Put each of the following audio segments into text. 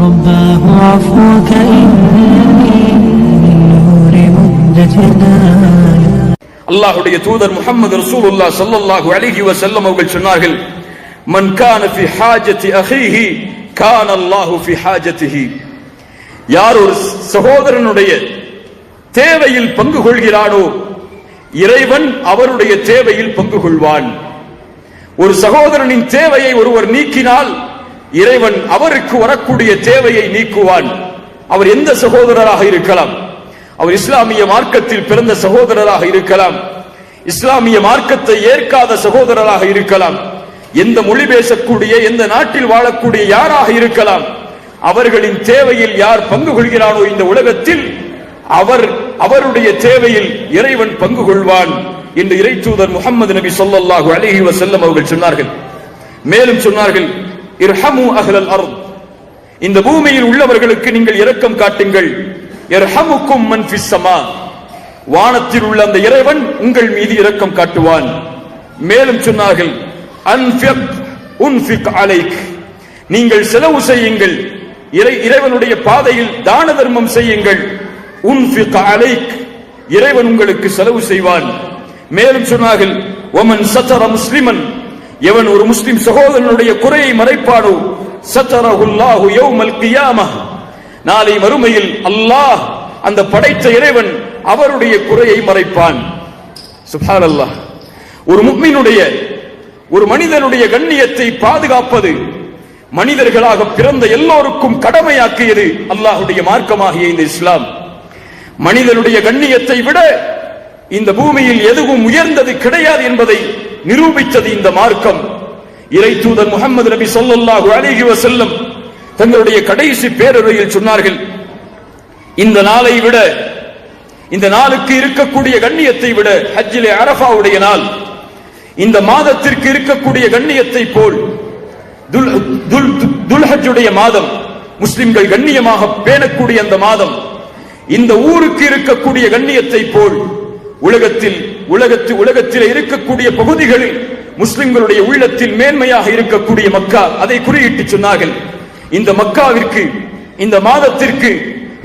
رباه عفوك إني من نور مدتنا. அல்லாஹ்வுடைய தூதர் முஹம்மது ரசூலுல்லாஹ் ஸல்லல்லாஹு அலைஹி வஸல்லம் அவர்கள் சொன்னார்கள், மன் கான ஃபி ஹாஜத்தி அஹீஹி கான அல்லாஹு ஃபி ஹாஜத்திஹி. யார் ஒரு சகோதரனுடைய தேவையில் பங்கு கொள்கிறானோ இறைவன் அவருடைய தேவையில் பங்கு கொள்வான். ஒரு சகோதரனின் தேவையை ஒருவர் நீக்கினால் இறைவன் அவருக்கு வரக்கூடிய தேவையை நீக்குவான். அவர் எந்த சகோதரராக இருக்கலாம், அவர் இஸ்லாமிய மார்க்கத்தில் பிறந்த சகோதரராக இருக்கலாம், இஸ்லாமிய மார்க்கத்தை ஏற்காத சகோதரராக இருக்கலாம், எந்த மொழி பேசக்கூடிய எந்த நாட்டில் வாழக்கூடிய யாராக இருக்கலாம். அவர்களின் தேவையில் யார் பங்கு கொள்கிறானோ இந்த உலகத்தில் அவருடைய தேவையில் இறைவன் பங்கு கொள்வான் என்று இறை தூதர் முஹம்மது நபி ஸல்லல்லாஹு அலைஹி வஸல்லம் அவர்கள் சொன்னார்கள். மேலும் சொன்னார்கள், இர்ஹமு அஹ்லல் அர்த், இந்த பூமியில் உள்ளவர்களுக்கு நீங்கள் இரக்கம் காட்டுங்கள். இர்ஹமுக்கும் மன் ஃபிஸ் ஸமா, வானத்தில் உள்ள அந்த இறைவன் உங்கள் மீது இரக்கம் காட்டுவான். மேலும் சொன்னார்கள், அன்ஃபிக் உன்ஃபிக் அலைக், நீங்கள் செலவு செய்யுங்கள், இறைவனுடைய பாதையில் தான தர்மம் செய்யுங்கள். உன்ஃபிக் அலைக், இறைவன் உங்களுக்கு செலவு செய்வான். மேலும் சொன்னார்கள், வமன் சதர முஸ்லிமன், எவன் ஒரு முஸ்லிம் சகோதரனுடைய குறையை மறைப்பானோ சதரஹுல்லாஹு யௌமல் கியாமஹ், நாளை மறுமையில் அல்லாஹ் அந்த படைத்த இறைவன் அவருடைய குறையை மறைப்பான். சுப்ஹானல்லாஹ். ஒரு முஃமினுடைய ஒரு மனிதனுடைய கண்ணியத்தை பாதுகாப்பது மனிதர்களாக பிறந்த எல்லோருக்கும் கடமையாக்கியது அல்லாஹ்வுடைய மார்க்கமாகிய இந்த இஸ்லாம். மனிதனுடைய கண்ணியத்தை விட இந்த பூமியில் எதுவும் உயர்ந்தது கிடையாது என்பதை நிரூபித்தது இந்த மார்க்கம். இறை தூதர் முஹம்மது நபி ஸல்லல்லாஹு அலைஹி வஸல்லம் தங்களுடைய கடைசி பேருரையில் சொன்னார்கள், இந்த நாளை விட, இந்த நாளுக்கு இருக்கக்கூடிய கண்ணியத்தை விட, ஹஜ்ஜிலே அரஃபாவுடைய நாள், இந்த மாதத்திற்கு இருக்கக்கூடிய கண்ணியத்தை போல் துல்ஹஜ்ஜுடைய மாதம், முஸ்லிம்கள் கண்ணியமாக பேணக்கூடிய அந்த மாதம், இந்த ஊருக்கு இருக்கக்கூடிய கண்ணியத்தை போல் உலகத்தில் இருக்கக்கூடிய பகுதிகளில் முஸ்லிம்களுடைய உள்ளத்தில் மேன்மையாக இருக்கக்கூடிய மக்கா, அதை குறியிட்டு சொன்னார்கள். இந்த மக்காவிற்கு, இந்த மாதத்திற்கு,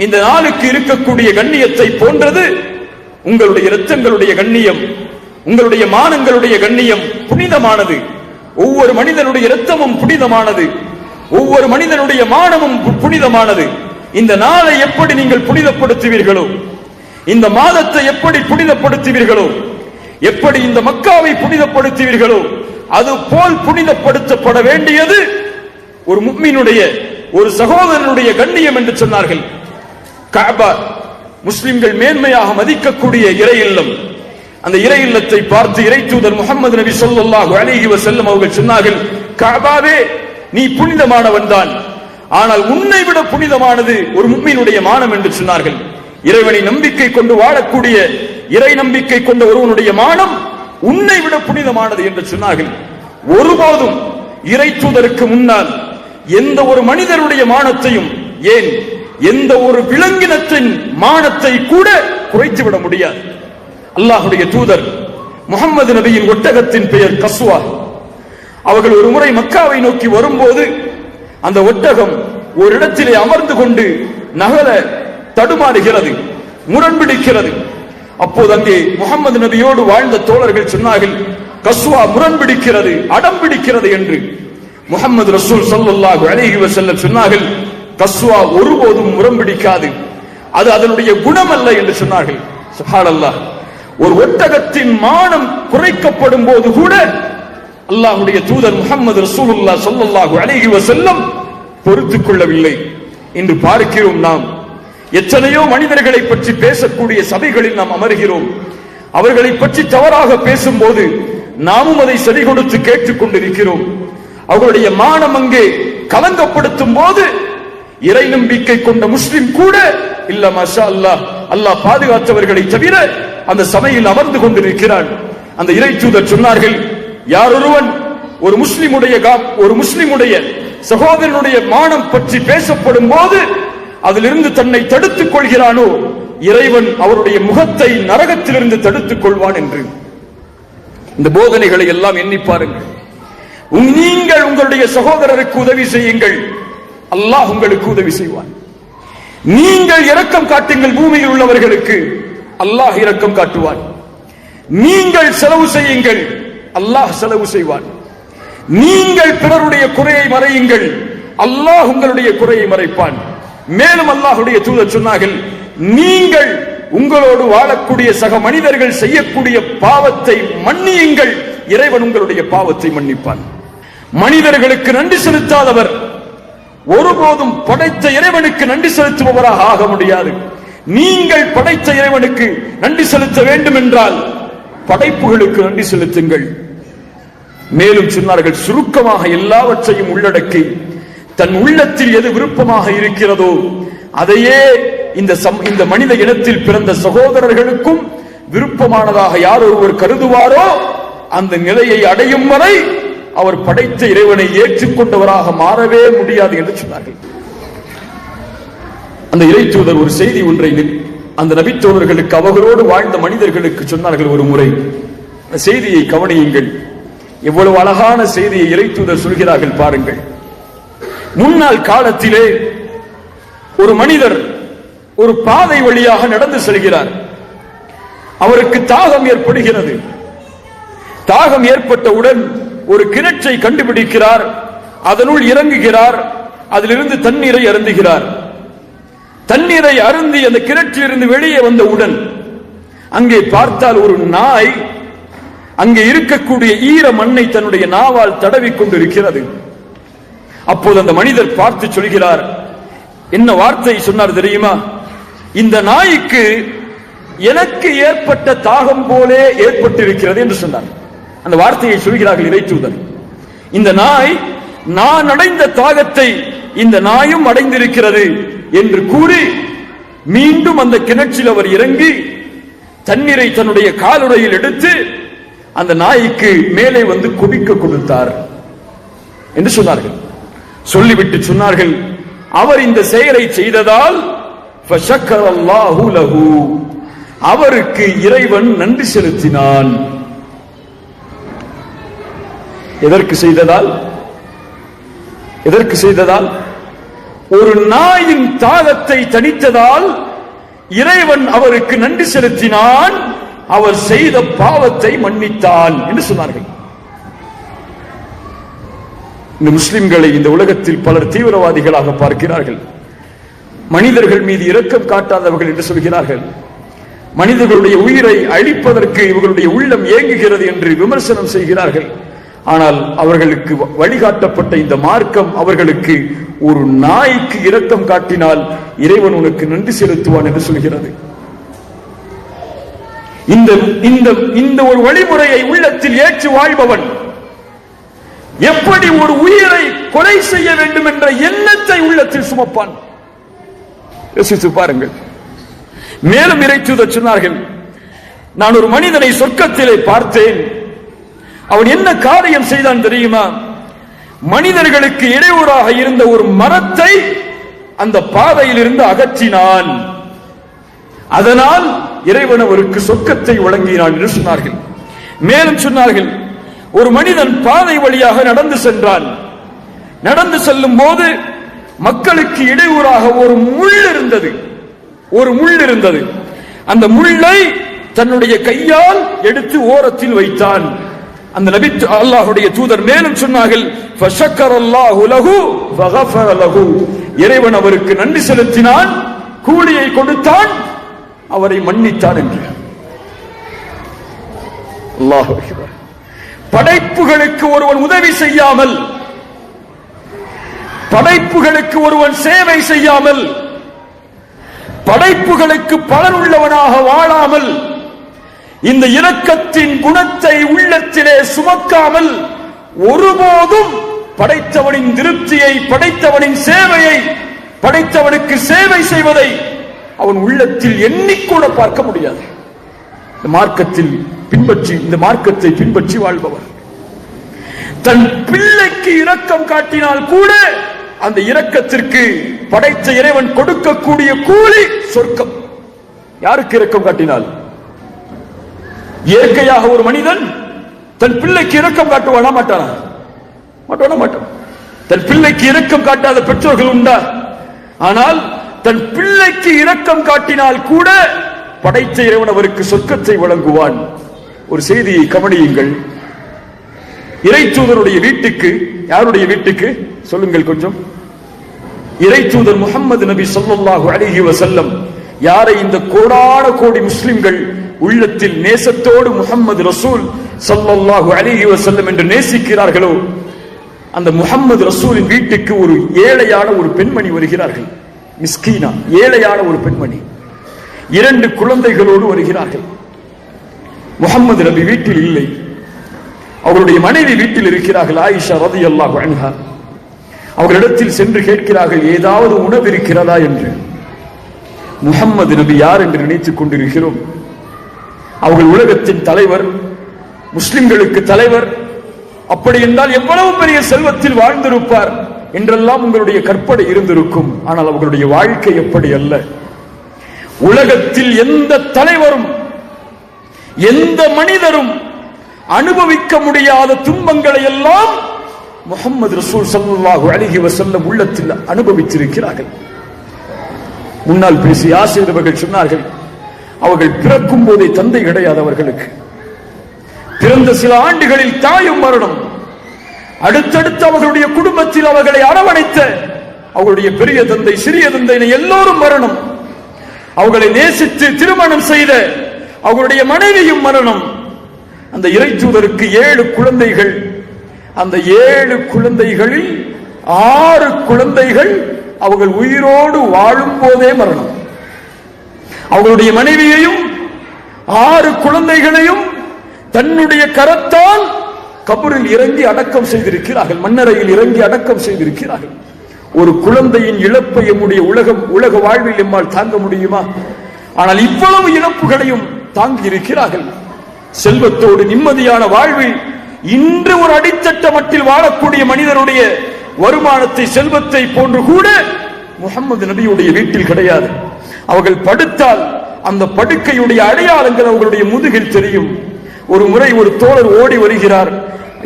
இந்த நாளுக்கு இருக்கக்கூடிய கண்ணியத்தை போன்றது உங்களுடைய இரத்தங்களுடைய கண்ணியம், உங்களுடைய மானங்களுடைய கண்ணியம் புனிதமானது. ஒவ்வொரு மனிதனுடைய இரத்தமும் புனிதமானது, ஒவ்வொரு மனிதனுடைய மானமும் புனிதமானது. இந்த நாளை எப்படி நீங்கள் புனிதப்படுத்துவீர்களோ, இந்த மாதத்தை எப்படி புனிதப்படுத்துவீர்களோ, எப்படி இந்த மக்காவை புனிதப்படுத்துவீர்களோ, அது போல் புனிதப்படுத்தப்பட வேண்டியது ஒரு முஃமினுடைய, ஒரு சகோதரனுடைய கண்ணியம் என்று சொன்னார்கள். கஅபா, முஸ்லிம்கள் மேன்மையாக மதிக்கக்கூடிய இறை இல்லம். அந்த இறை இல்லத்தை பார்த்து இறை தூதர் முஹம்மது நபி ஸல்லல்லாஹு அலைஹி வஸல்லம் அவர்கள் சொன்னார்கள், கஅபாவே, நீ புனிதமானவன் தான், ஆனால் உன்னை விட புனிதமானது ஒரு முஃமினுடைய மானம் என்று சொன்னார்கள். இறைவனை நம்பிக்கை கொண்டு வாழக்கூடிய, இறை நம்பிக்கை கொண்ட ஒருவனுடைய மானம் உன்னை விட புனிதமானது என்று சொன்னார்கள். ஒருபோதும் இறை தூதருக்கு முன்னால் எந்த ஒரு மனிதனுடைய மானத்தையும், ஏன் எந்த ஒரு விலங்கினத்தின் மானத்தை கூட குறைத்துவிட முடியாது. அல்லாஹ்வுடைய தூதர் முஹம்மது நபியின் ஒட்டகத்தின் பெயர் கஸ்வா. அவர்கள் ஒரு முறை மக்காவை நோக்கி வரும்போது அந்த ஒட்டகம் ஒரு இடத்திலே அமர்ந்து கொண்டு நகர தடுமாறுகிறது, முரண்பிடிக்கிறது. அப்போது அங்கே முஹம்மது நபியோடு வாழ்ந்த தோழர்கள் சொன்னார்கள், கஸ்வா முரண்பிடிக்கிறது, அடம் பிடிக்கிறது என்று. முஹம்மது ரசூல் ஸல்லல்லாஹு அலைஹி வஸல்லம் சொன்னார்கள், கஸ்வா ஒருபோதும் முரண்பிடிக்காது, அது அதனுடைய குணம் அல்ல என்று சொன்னார்கள். சுப்ஹானல்லாஹ். ஒரு ஒட்டகத்தின் மானம் குறைக்கப்படும் போது கூட அல்லாஹ்வுடைய தூதர் முஹம்மது ரசூலுல்லாஹ் ஸல்லல்லாஹு அலைஹி வஸல்லம் பொறுத்துக் கொள்ளவில்லை. இன்று பார்க்கிறோம், நாம் எத்தனையோ மனிதர்களை பற்றி பேசக்கூடிய சபைகளில் நாம் அமர்கிறோம். அவர்களை பற்றி தவறாக பேசும்போது நாமும் அதை செவி கொடுத்து கேட்டுக் கொண்டிருக்கிறோம். அவர்களுடைய மானம் அங்கே கலங்கப்படுத்தும் போது இறை நம்பிக்கை கொண்ட முஸ்லிம் கூட இல்ல, மாஷா அல்லாஹ், அல்லாஹ் பாதுகாத்தவர்களை தவிர அந்த சபையில் அமர்ந்து கொண்டிருக்கிறான். அந்த இறை தூதர் சொன்னார்கள், யார் ஒருவன் ஒரு முஸ்லிமுடைய சகோதரனுடைய மானம் பற்றி பேசப்படும் போது அதிலிருந்து தன்னை தடுத்துக் கொள்கிறானோ, இறைவன் அவருடைய முகத்தை நரகத்திலிருந்து தடுத்துக் கொள்வான் என்று. இந்த போதனைகளை எல்லாம் எண்ணி பாருங்கள். நீங்கள் உங்களுடைய சகோதரருக்கு உதவி செய்யுங்கள். அல்லாஹ் உங்களுக்கு உதவி செய்வான். நீங்கள் இரக்கம் காட்டுங்கள் பூமியில் உள்ளவர்களுக்கு, அல்லாஹ் இரக்கம் காட்டுவான். நீங்கள் செலவு செய்யுங்கள், அல்லாஹ் செலவு செய்வான். நீங்கள் பிறருடைய குறையை மறையுங்கள், அல்லாஹ் உங்களுடைய குறையை மறைப்பான். மேலும் அல்லாஹ்வுடைய தூதர் சொன்னார்கள், நீங்கள் உங்களோடு வாழக்கூடிய சக மனிதர்கள் செய்யக்கூடிய பாவத்தை மன்னியுங்கள், இறைவன் உங்களுடைய பாவத்தை மன்னிப்பான். மனிதர்களுக்கு நன்றி செலுத்தாதவர் ஒருபோதும் படைத்த இறைவனுக்கு நன்றி செலுத்துபவராக ஆக முடியாது. நீங்கள் படைத்த இறைவனுக்கு நன்றி செலுத்த வேண்டும் என்றால் படைப்புகளுக்கு நன்றி செலுத்துங்கள். மேலும் சொன்னார்கள், சுருக்கமாக எல்லாவற்றையும் உள்ளடக்கி தன் உள்ளத்தில் எது விருப்பமாக இருக்கிறதோ அதையே இந்த மனித இனத்தில் பிறந்த சகோதரர்களுக்கும் விருப்பமானதாக யார் ஒருவர் கருதுவாரோ அந்த நிலையை அடையும் வரை அவர் படைத்த இறைவனை ஏற்றுக்கொண்டவராக மாறவே முடியாது என்று சொன்னார்கள். அந்த இறை தூதர் ஒரு செய்தி ஒன்றை அந்த நபித்தோழர்களுக்கு அவர்களோடு வாழ்ந்த மனிதர்களுக்கு சொன்னார்கள். ஒரு முறை செய்தியை கவனியுங்கள், எவ்வளவு அழகான செய்தியை இறை தூதர் சொல்கிறார்கள் பாருங்கள். முன்னாள் காலத்திலே ஒரு மனிதர் ஒரு பாதை வழியாக நடந்து செல்கிறார். அவருக்கு தாகம் ஏற்படுகிறது. தாகம் ஏற்பட்டவுடன் ஒரு கிணற்றை கண்டுபிடிக்கிறார். அதனுள் இறங்குகிறார். அதிலிருந்து தண்ணீரை அருந்துகிறார். தண்ணீரை அருந்தி அந்த கிணற்றிலிருந்து வெளியே வந்தவுடன் அங்கே பார்த்தால் ஒரு நாய் அங்கே இருக்கக்கூடிய ஈர மண்ணை தன்னுடைய நாவால் தடவி கொண்டிருக்கிறது. அப்போது அந்த மனிதர் பார்த்து சொல்கிறார், என்ன வார்த்தை சொன்னார் தெரியுமா? இந்த நாய்க்கு எனக்கு ஏற்பட்ட தாகம் போலே ஏற்பட்டிருக்கிறது என்று சொன்னார். அந்த வார்த்தையை சொல்கிறார்கள் இறை தூதர். இந்த நாய் நான் அடைந்த தாகத்தை இந்த நாயும் அடைந்திருக்கிறது என்று கூறி மீண்டும் அந்த கிணற்றில் அவர் இறங்கி தண்ணீரை தன்னுடைய காலுறையில் எடுத்து அந்த நாய்க்கு மேலே வந்து குடிக்க கொடுத்தார் என்று சொன்னார்கள். சொல்லிவிட்டு சொன்னார்கள், அவர் இந்த செயலை செய்ததால் அவருக்கு இறைவன் நன்றி செலுத்தினான். எதற்கு செய்ததால்? எதற்கு செய்ததால்? ஒரு நாயின் தாகத்தை தணித்ததால் இறைவன் அவருக்கு நன்றி செலுத்தினான், அவர் செய்த பாவத்தை மன்னித்தான் என்று சொன்னார்கள். இந்த முஸ்லிம்களை இந்த உலகத்தில் பலர் தீவிரவாதிகளாக பார்க்கிறார்கள். மனிதர்கள் மீது இரக்கம் காட்டாதவர்கள் என்று சொல்கிறார்கள். மனிதர்களுடைய உயிரை அழிப்பதற்கு இவர்களுடைய உள்ளம் ஏங்குகிறது என்று விமர்சனம் செய்கிறார்கள். ஆனால் அவர்களுக்கு வழிகாட்டப்பட்ட இந்த மார்க்கம் அவர்களுக்கு ஒரு நாய்க்கு இரக்கம் காட்டினால் இறைவன் உனக்கு நன்றி செலுத்துவான் என்று சொல்கிறது. இந்த ஒரு வழிமுறையை உள்ளத்தில் ஏற்று வாழ்பவன் எப்படி ஒரு உயிரை கொலை செய்ய வேண்டும் என்ற எண்ணத்தை உள்ளத்தில் சுமப்பான்? யோசித்து பாருங்கள். மேலும் இறை தூதர் சொன்னார்கள், நான் ஒரு மனிதனை சொர்க்கத்திலே பார்த்தேன். அவன் என்ன காரியம் செய்தான் தெரியுமா? மனிதர்களுக்கு இடையூறாக இருந்த ஒரு மரத்தை அந்த பாதையில் இருந்து அகற்றினான். அதனால் இறைவன் அவருக்கு சொர்க்கத்தை வழங்கினான் என்று சொன்னார்கள். மேலும் சொன்னார்கள், ஒரு மனிதன் பாதை வழியாக நடந்து சென்றான். நடந்து செல்லும் போது மக்களுக்கு இடையூறாக ஒரு முள் இருந்தது. ஒரு முள் இருந்தது. அந்த முள்ளை தன்னுடைய கையால் எடுத்து ஓரத்தில் வைத்தான். அந்த நபி அல்லாஹ்வுடைய தூதர் மேலும் சொன்னார்கள், ஃபஷக்கரல்லாஹு லஹு ஃபகஃபர லஹு, இறைவன் அவருக்கு நன்றி செலுத்தினான், கூலியை கொடுத்தான், அவரை மன்னித்தான் என்று. அல்லாஹ் அக்பர். படைப்புகளுக்கு ஒருவன் உதவி செய்யாமல், படைப்புகளுக்கு ஒருவன் சேவை செய்யாமல், படைப்புகளுக்கு பலனுள்ளவனாக வாழாமல், இந்த இரக்கத்தின் குணத்தை உள்ளத்திலே சுமக்காமல் ஒருபோதும் படைத்தவனின் திருப்தியை, படைத்தவனின் சேவையை, படைத்தவனுக்கு சேவை செய்வதை அவன் உள்ளத்தில் எண்ணிக்கூட பார்க்க முடியாது. இந்த மார்க்கத்தை பின்பற்றி வாழ்பவர் தன் பிள்ளைக்கு இரக்கம் காட்டினால் கூட அந்த இரக்கத்திற்கு படைத்த இறைவன் கொடுக்கக்கூடிய கூலி சொர்க்கம். யாருக்கு இரக்கம் காட்டினால்? இயற்கையாக ஒரு மனிதன் தன் பிள்ளைக்கு இரக்கம் காட்டுவானா? மாட்டானா? மாட்டான். தன் பிள்ளைக்கு இரக்கம் காட்டாத பெற்றோர்கள் உண்டா? ஆனால் தன் பிள்ளைக்கு இரக்கம் காட்டினால் கூட படைத்த இறைவன் அவருக்கு சொர்க்கத்தை வழங்குவான். ஒரு செய்தியை கவனியுங்கள். இறைத்தூதருடைய வீட்டுக்கு, யாருடைய வீட்டுக்கு சொல்லுங்கள் கொஞ்சம், இறைத்தூதர் முஹம்மது நபி ஸல்லல்லாஹு அலைஹி வஸல்லம் யாரை இந்த கோடான கோடி முஸ்லிம்கள் உள்ளத்தில் நேசத்தோடு முஹம்மது ரசூல் ஸல்லல்லாஹு அலைஹி வஸல்லம் என்று நேசிக்கிறார்களோ, அந்த முஹம்மது ரசூலின் வீட்டுக்கு ஒரு ஏழையான ஒரு பெண்மணி வருகிறார்கள். மிஸ்கீனா, ஏழையான ஒரு பெண்மணி, 2 குழந்தைகளோடு வருகிறார்கள். முஹம்மது நபி வீட்டில் இல்லை, அவருடைய மனைவி வீட்டில் இருக்கிறார்கள், ஆயிஷா ரலியல்லாஹு அன்ஹா. அவர்களிடத்தில் சென்று கேட்கிறார்கள், ஏதாவது உணவு இருக்கிறதா என்று. முஹம்மது நபி யார் என்று நினைத்துக் கொண்டிருக்கிறோம். அவர்கள் உலகத்தின் தலைவர், முஸ்லிம்களுக்கு தலைவர். அப்படி என்றால் எவ்வளவு பெரிய செல்வத்தில் வாழ்ந்திருப்பார் என்றெல்லாம் உங்களுடைய கற்பனை இருந்திருக்கும். ஆனால் அவர்களுடைய வாழ்க்கை எப்படி அல்ல. உலகத்தில் எந்த தலைவரும் எந்த மனிதரும் அனுபவிக்க முடியாத துன்பங்களை எல்லாம் முஹம்மது ரசூல் ஸல்லல்லாஹு அலைஹி வஸல்லம் உள்ளத்தில் அனுபவித்திருக்கிறார்கள். முன்னால் பேசிய ஆசிரியர்கள் சொன்னார்கள், அவர்கள் பிறக்கும் போதே தந்தை கிடையாது அவர்களுக்கு. பிறந்த சில ஆண்டுகளில் தாயும் மரணம். அடுத்தடுத்து அவர்களுடைய குடும்பத்தில் அவர்களை அரவணைத்த அவர்களுடைய பெரிய தந்தை, சிறிய தந்தை எல்லோரும் மரணம். அவர்களை நேசித்து திருமணம் செய்த அவர்களுடைய மனைவியும் மரணம். அந்த இறைத்தூதருக்கு 7 குழந்தைகள். அந்த 7 குழந்தைகளில் 6 குழந்தைகள் அவர்கள் உயிரோடு வாழும் போதே மரணம். அவர்களுடைய மனைவியையும் 6 குழந்தைகளையும் தன்னுடைய கரத்தால் கபரில் இறங்கி அடக்கம் செய்திருக்கிறார்கள், மண்ணறையில் இறங்கி அடக்கம் செய்திருக்கிறார்கள். ஒரு குழந்தையின் இழப்பை நம்முடைய உலக வாழ்வில் எம்மால் தாங்க முடியுமா? ஆனால் இவ்வளவு இழப்புகளையும் தாங்கி இருக்கிறார்கள். செல்வத்தோடு நிம்மதியான வாழ்வில் இன்று ஒரு அடித்தட்ட மட்டில் வாழக்கூடிய மனிதனுடைய வருமானத்தை, செல்வத்தை போன்று கூட முஹம்மது நபியுடைய வீட்டில் கிடையாது. அவர்கள் படுத்தால் அந்த படுக்கையுடைய அடையாளங்கள் அவர்களுடைய முதுகில் தெரியும். ஒரு முறை ஒரு தோழர் ஓடி வருகிறார்,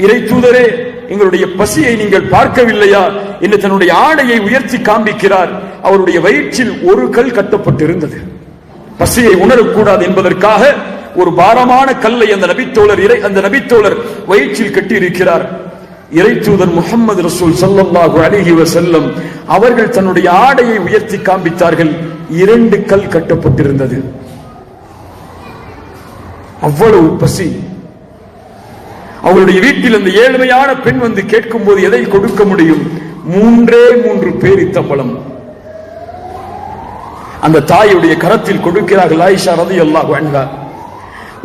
இறை தூதரே, எங்களுடைய பசியை நீங்கள் பார்க்கவில்லையா என்று தன்னுடைய ஆடையை உயர்த்தி காண்பிக்கிறார். அவருடைய வயிற்றில் ஒரு கல் கட்டப்பட்டிருந்தது. பசியை உணரக்கூடாது என்பதற்காக ஒரு பாரமான கல்லை அந்த நபித்தோழர் வயிற்றில் கட்டி இருக்கிறார். இறை தூதர் முஹம்மது ரசூல் ஸல்லல்லாஹு அலைஹி வஸல்லம் அவர்கள் தன்னுடைய ஆடையை உயர்த்தி காண்பித்தார்கள். 2 கல் கட்டப்பட்டிருந்தது. அவ்வளவு பசி. அவருடைய வீட்டில் அந்த ஏழ்மையான பெண் வந்து கேட்கும் போது எதை கொடுக்க முடியும்? 3 பேரித்தம்பழம் அந்த தாயுடைய கரத்தில் கொடுக்கிறார்கள். ஆயிஷா ரலியல்லாஹு அன்ஹா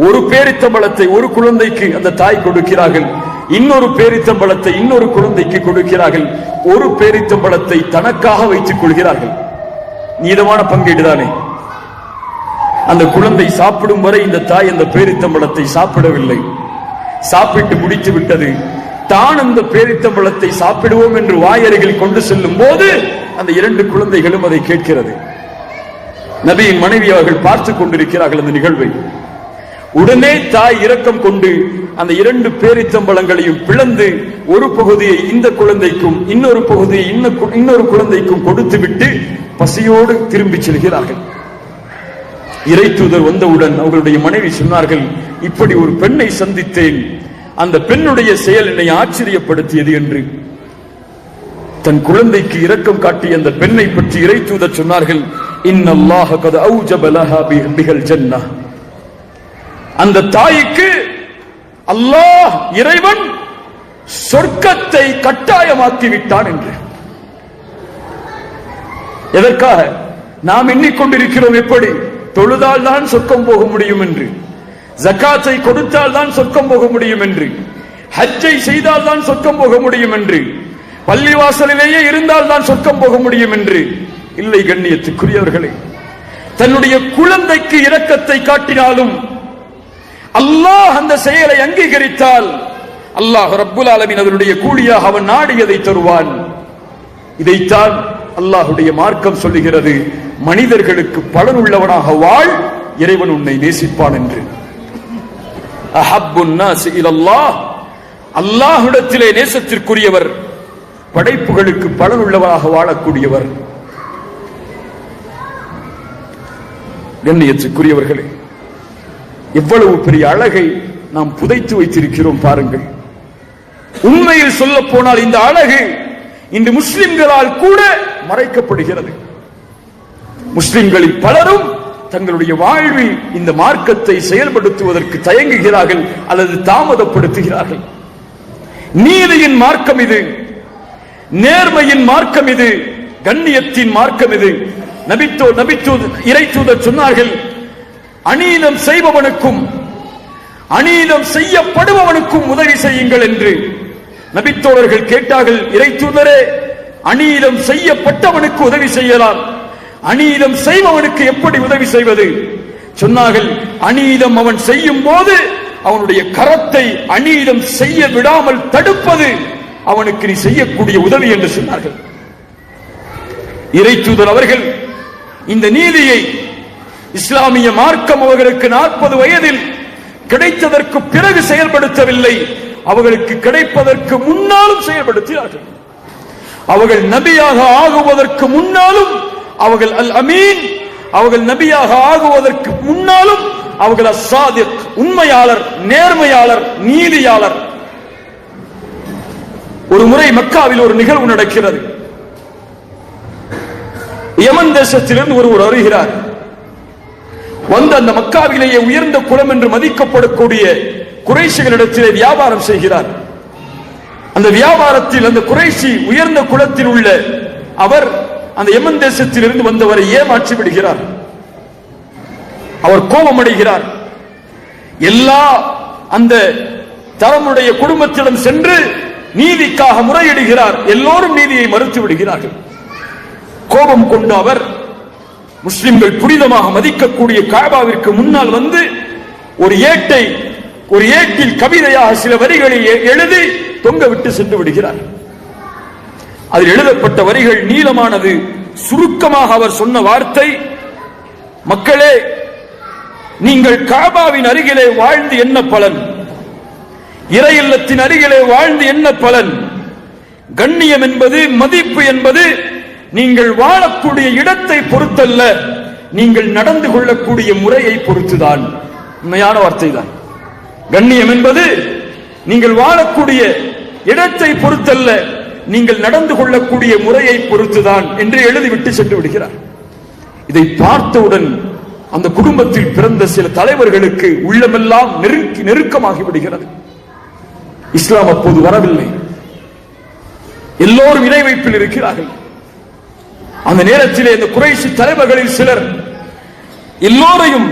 ஒரு பேரித்தம்பழத்தை ஒரு குழந்தைக்கு அந்த தாய் கொடுக்கிறார்கள். இன்னொரு பேரித்தம்பழத்தை இன்னொரு குழந்தைக்கு கொடுக்கிறார்கள். ஒரு பேரித்தம்பழத்தை தனக்காக வைத்துக் கொள்கிறார்கள். நீதமான பங்கீடுதானே. அந்த குழந்தை சாப்பிடும் வரை இந்த தாய் அந்த பேரித்தம்பழத்தை சாப்பிடவில்லை. சாப்பிட்டு முடித்து விட்டது. தான் அந்த பேரித்தம்பழத்தை சாப்பிடுவோம் என்று வாயருகில் கொண்டு செல்லும் போது அந்த 2 குழந்தைகளும் அதை கேட்கிறது. நபியின் மனைவி அவர்கள் பார்த்துக் கொண்டிருக்கிறார்கள் அந்த நிகழ்வை. உடனே தாய் இரக்கம் கொண்டு அந்த 2 பேரித்தம்பழங்களையும் பிளந்து ஒரு பகுதியை இந்த குழந்தைக்கும் இன்னொரு பகுதியை இன்னொரு குழந்தைக்கும் கொடுத்து விட்டு பசியோடு திரும்பி செல்கிறார்கள். இறை தூதர் வந்தவுடன் அவர்களுடைய மனைவி சொன்னார்கள், இப்படி ஒரு பெண்ணை சந்தித்தேன், அந்த பெண்ணுடைய செயல் என்னை ஆச்சரியப்படுத்தியது என்று. தன் குழந்தைக்கு இரக்கம் காட்டிய அந்த பெண்ணை பற்றி இறை தூதர் சொன்னார்கள், இன்னல்லாஹ கத் அவுஜப லஹா பிஹல் ஜன்னah. அந்த தாய்க்கு அல்லாஹ் இறைவன் சொர்க்கத்தை கட்டாயமாக்கி விட்டான் என்று. எதற்காக? நாம் எண்ணிக்கொண்டிருக்கிறோம் எப்படி தொழுதால் தான் சொர்க்கம் போக முடியும் என்று, ஜகாத்தை கொடுத்தால் தான் சொர்க்கம் போக முடியும் என்று, ஹஜ்ஜை செய்தால் தான் சொர்க்கம் போக முடியும் என்று, பள்ளிவாசலிலேயே இருந்தால் தான் சொர்க்கம் போக முடியும் என்று. இல்லை கண்ணியத்துக்குரியவர்களே, தன்னுடைய குழந்தைக்கு இரக்கத்தை காட்டினாலும் அல்லாஹ் அந்த செயலை அங்கீகரித்தால் அல்லாஹ் ரப்புல் ஆலமீன் அதனுடைய கூலியாக அவன் நாடியதை தருவான். இதைத்தான் அல்லாஹுடைய மார்க்கம் சொல்லுகிறது, மனிதர்களுக்கு பலனுள்ளவனாக வாழ், இறைவன் உன்னை நேசிப்பான் என்று. அஹப்புன் நாஸ் இலல்லாஹ், அல்லாஹ்விடத்திலே நேசத்திற்குரியவர் படைப்புகளுக்கு பலனுள்ளவராக வாழக்கூடியவர். கண்ணியத்துக்குரியவர்களே, எவ்வளவு பெரிய அழகை நாம் புதைத்து வைத்திருக்கிறோம் பாருங்கள். உண்மையில் சொல்ல போனால் இந்த அழகு இன்று முஸ்லிம்களால் கூட மறைக்கப்படுகிறது. முஸ்லிம்களில் பலரும் தங்களுடைய வாழ்வில் இந்த மார்க்கத்தை செயல்படுத்துவதற்கு தயங்குகிறார்கள் அல்லது தாமதப்படுத்துகிறார்கள். நீதியின் மார்க்கம் இது, நேர்மையின் மார்க்கம் இது, கண்ணியத்தின் மார்க்கம் இது. இறை தூதர் சொன்னார்கள், அநீதம் செய்பவனுக்கும் அநீதம் செய்யப்படுபவனுக்கும் உதவி செய்யுங்கள் என்று. நபித்தோழர்கள் கேட்டார்கள், இறை தூதரே, அநீதம் செய்யப்பட்டவனுக்கு உதவி செய்யலாம், அநீதம் செய்பவனுக்கு எப்படி உதவி செய்வது? சொன்னார்கள், அநீதம் அவன் செய்யும் போது அவனுடைய கரத்தை அநீதம் செய்ய விடாமல் தடுப்பது அவனுக்கு நீ செய்யக்கூடிய உதவி என்று சொன்னார்கள். இறை தூதர் அவர்கள் இந்த நீதியை இஸ்லாமிய மார்க்கம் அவர்களுக்கு 40 வயதில் கிடைத்ததற்கு பிறகு செயல்படுத்தவில்லை, அவர்களுக்கு கிடைப்பதற்கு முன்னாலும் செயல்படுத்தினார்கள். அவர்கள் நபியாக ஆகுவதற்கு முன்னாலும் அவர்கள் அல் அமீன், அவர்கள் நபியாக ஆகுவதற்கு முன்னாலும் அவர்கள் அஸ்ஸாதிக், உண்மையாளர், நேர்மையாளர், நீதியாளர். ஒரு முறை மக்காவில் ஒரு நிகழ்வு நடக்கிறது. யமன் தேசத்திலிருந்து ஒருவர் வருகிறார். வந்து அந்த மக்காவிலேயே உயர்ந்த குலம் என்று மதிக்கப்படக்கூடிய குறைஷிகளிடத்திலே வியாபாரம் செய்கிறார். அந்த வியாபாரத்தில் அந்த குறைஷி உயர்ந்த குலத்தில் உள்ள அவர் அந்த யமன் தேசத்திலிருந்து வந்தவரை ஏமாற்றி விடுகிறார். அவர் கோபமடைகிறார். எல்லா அந்த தரமுடைய குடும்பத்திடம் சென்று நீதிக்காக முறையிடுகிறார். எல்லோரும் நீதியை மறுத்து விடுகிறார்கள். கோபம் கொண்ட அவர் முஸ்லிம்கள் புனிதமாக மதிக்கக்கூடிய காபாவிற்கு முன்னால் வந்து ஒரு ஏட்டில் கவிதையாக சில வரிகளை எழுதி தொங்க விட்டு சென்று விடுகிறார். அதில் எழுதப்பட்ட வரிகள் நீளமானது. சுருக்கமாக அவர் சொன்ன வார்த்தை, மக்களே, நீங்கள் காபாவின் அருகிலே வாழ்ந்து என்ன பலன்? இறை இல்லத்தின் அருகிலே வாழ்ந்து என்ன பலன்? கண்ணியம் என்பது, மதிப்பு என்பது நீங்கள் வாழக்கூடிய இடத்தை பொறுத்தல்ல, நீங்கள் நடந்து கொள்ளக்கூடிய முறையை பொறுத்துதான். உண்மையான வார்த்தை தான். கண்ணியம் என்பது நீங்கள் வாழக்கூடிய இடத்தை பொறுத்தல்ல, நீங்கள் நடந்து கொள்ளக்கூடிய முறையை பொறுத்துதான் என்று எழுதிவிட்டு சென்று விடுகிறார். இதை பார்த்தவுடன் அந்த குடும்பத்தில் பிறந்த சில தலைவர்களுக்கு உள்ளமெல்லாம் நெருக்கமாகி விடுகிறது. இஸ்லாம் அப்போது வரவில்லை. எல்லோரும் இணை வைப்பில் இருக்கிறார்கள். அந்த நேரத்திலே இந்த குறைஷி தலைவர்களில் சிலர் எல்லோரையும்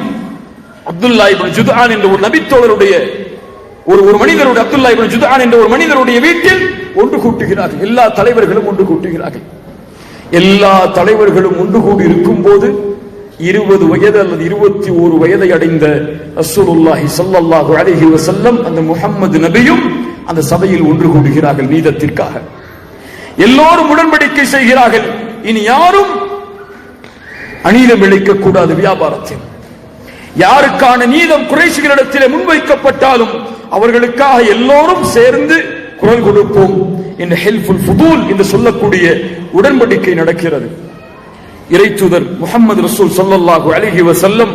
அப்துல்லா இப்னு ஜுத்ஆன் என்ற ஒரு நபித்தோழருடைய ஒரு மனிதருடைய அப்துல்லா இப்னு ஜுத்ஆன் என்ற ஒரு மனிதருடைய வீட்டில் ஒன்று கூட்டுகிறார்கள். எல்லா தலைவர்களும் ஒன்று கூட்டுகிறார்கள். எல்லா தலைவர்களும் ஒன்று கூடி இருக்கும் போது 20 வயது அல்லது 21 வயதை அடைந்த ரசூலுல்லாஹி ஸல்லல்லாஹு அலைஹி வஸல்லம் அந்த முஹம்மது நபியும் அந்த சபையில் ஒன்று கூடுகிறார்கள் நீதத்திற்காக. எல்லோரும் உடன்படிக்கை செய்கிறார்கள், இனி யாரும் அநீதம் இழைக்க கூடாது. வியாபாரத்தில் யாருக்கான நீதம் குறைஷிகளிடத்திலே முன்வைக்கப்பட்டாலும் அவர்களுக்காக எல்லோரும் சேர்ந்து குரல் கொடுப்போம் என்று ஹெல்ஃபுல் ஃபுதூல் என்று சொல்லக்கூடிய உடன்படிக்கை நடக்கிறது. இறை தூதர் முஹம்மது ரசூல் ஸல்லல்லாஹு அலைஹி வஸல்லம்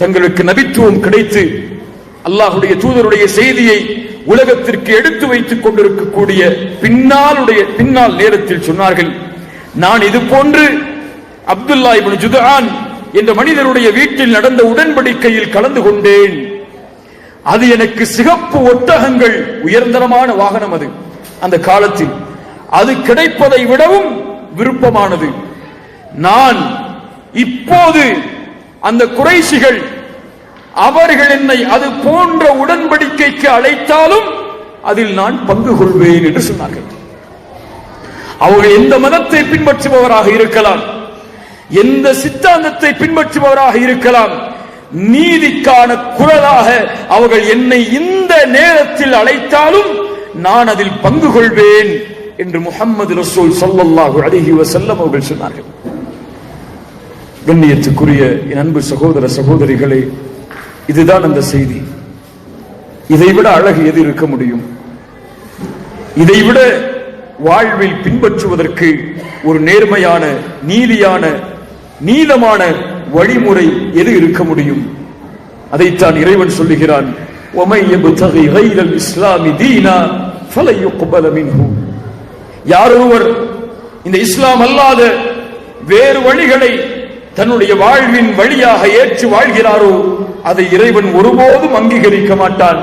தங்களுக்கு நபித்துவம் கிடைத்து அல்லாஹ்வுடைய தூதருடைய செய்தியை உலகத்திற்கு எடுத்து வைத்துக் கொண்டிருக்கக்கூடிய பின்னால் நேரத்தில் சொன்னார்கள், நான் இது போன்று அப்துல்லா இப்னு ஜுத்ஆன் என்ற மனிதருடைய வீட்டில் நடந்த உடன்படிக்கையில் கலந்து கொண்டேன். அது எனக்கு சிகப்பு ஒட்டகங்கள், உயர்ந்தரமான வாகனம் அது அந்த காலத்தில், அது கிடைப்பதை விடவும் விருப்பமானது. நான் இப்போது அந்த குறைஷிகள் அவர்கள் என்னை அது போன்ற உடன்படிக்கைக்கு அழைத்தாலும் அதில் நான் பங்கு கொள்வேன் என்று சொன்னார்கள். அவர்கள் எந்த மதத்தை பின்பற்றுபவராக இருக்கலாம், எந்த சித்தாந்தத்தை பின்பற்றுபவராக இருக்கலாம், நீதிக்கான குரலாக அவர்கள் என்னை இந்த நேரத்தில் அழைத்தாலும் நான் அதில் பங்கு கொள்வேன் என்று முஹம்மது ரசூல் ஸல்லல்லாஹு அலைஹி வஸல்லம் அவர்கள் சொன்னார்கள். கண்ணியத்துக்குரிய என் அன்பு சகோதர சகோதரிகளே, இதுதான் அந்த செய்தி. இதைவிட அழகு எது இருக்க முடியும்? இதைவிட வாழ்வில் பின்பற்றுவதற்கு ஒரு நேர்மையான, நீதியான, நீளமான வழிமுறை எது இருக்க முடியும்? அதைத்தான் இறைவன் சொல்லுகிறான், وَمَن يَبْتَغِي غَيْرَ الْإِسْلَامِ دِينًا فَلَن يُقْبَلَ مِنْهُ. யாரொருவர் இந்த இஸ்லாம் அல்லாத வேறு வழிகளை தன்னுடைய வாழ்வின் வழியாக ஏற்று வாழ்கிறாரோ அதை இறைவன் ஒருபோதும் அங்கீகரிக்க மாட்டான்.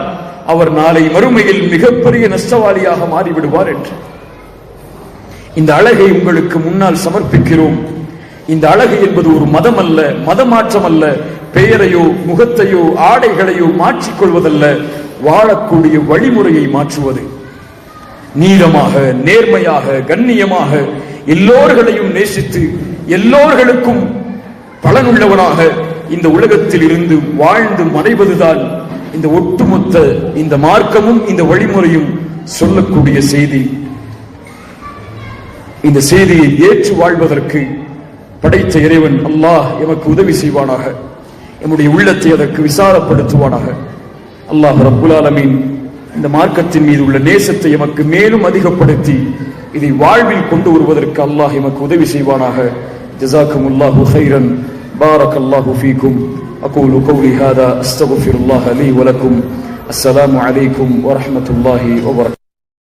அவர் நாளை மறுமையில் மிகப்பெரிய நஷ்டவாளியாக மாறிவிடுவார் என்று இந்த அழகை உங்களுக்கு முன்னால் சமர்ப்பிக்கிறோம். இந்த அழகு என்பது ஒரு மதம் அல்ல, மதமாற்றம் அல்ல, பெயரையோ முகத்தையோ ஆடைகளையோ மாற்றிக்கொள்வதல்ல, வாழக்கூடிய வழிமுறையை மாற்றுவது. நீளமாக, நேர்மையாக, கண்ணியமாக, எல்லோர்களையும் நேசித்து எல்லோர்களுக்கும் பலனுள்ளவனாக இந்த உலகத்தில் இருந்து வாழ்ந்து மறைவதுதான் இந்த ஒட்டுமொத்த இந்த மார்க்கமும் இந்த வழிமுறையும் சொல்லக்கூடிய செய்தி. இந்த செய்தியை ஏற்று வாழ்வதற்கு படைத்த இறைவன் அல்லாஹ் எமக்கு உதவி செய்வானாக, எம்முடைய உள்ளத்தை அதற்கு விசாலப்படுத்துவானாக. அல்லாஹ் ரப்புல் ஆலமீன் இந்த மார்க்கத்தின் மீது உள்ள நேசத்தை எமக்கு மேலும் அதிகப்படுத்தி இதை வாழ்வில் கொண்டு வருவதற்கு அல்லாஹ் எமக்கு உதவி செய்வானாக. ஜஸாக்குமுல்லாஹு கைரன். பாரக்கல்லாஹு ஃபீக்கும். அகூலு கௌலி ஹாதா அஸ்தக்ஃபிருல்லாஹ லீ வ லக்கும். அஸ்ஸலாமு அலைக்கும் வ ரஹ்மத்துல்லாஹி வ பரகாத்துஹு.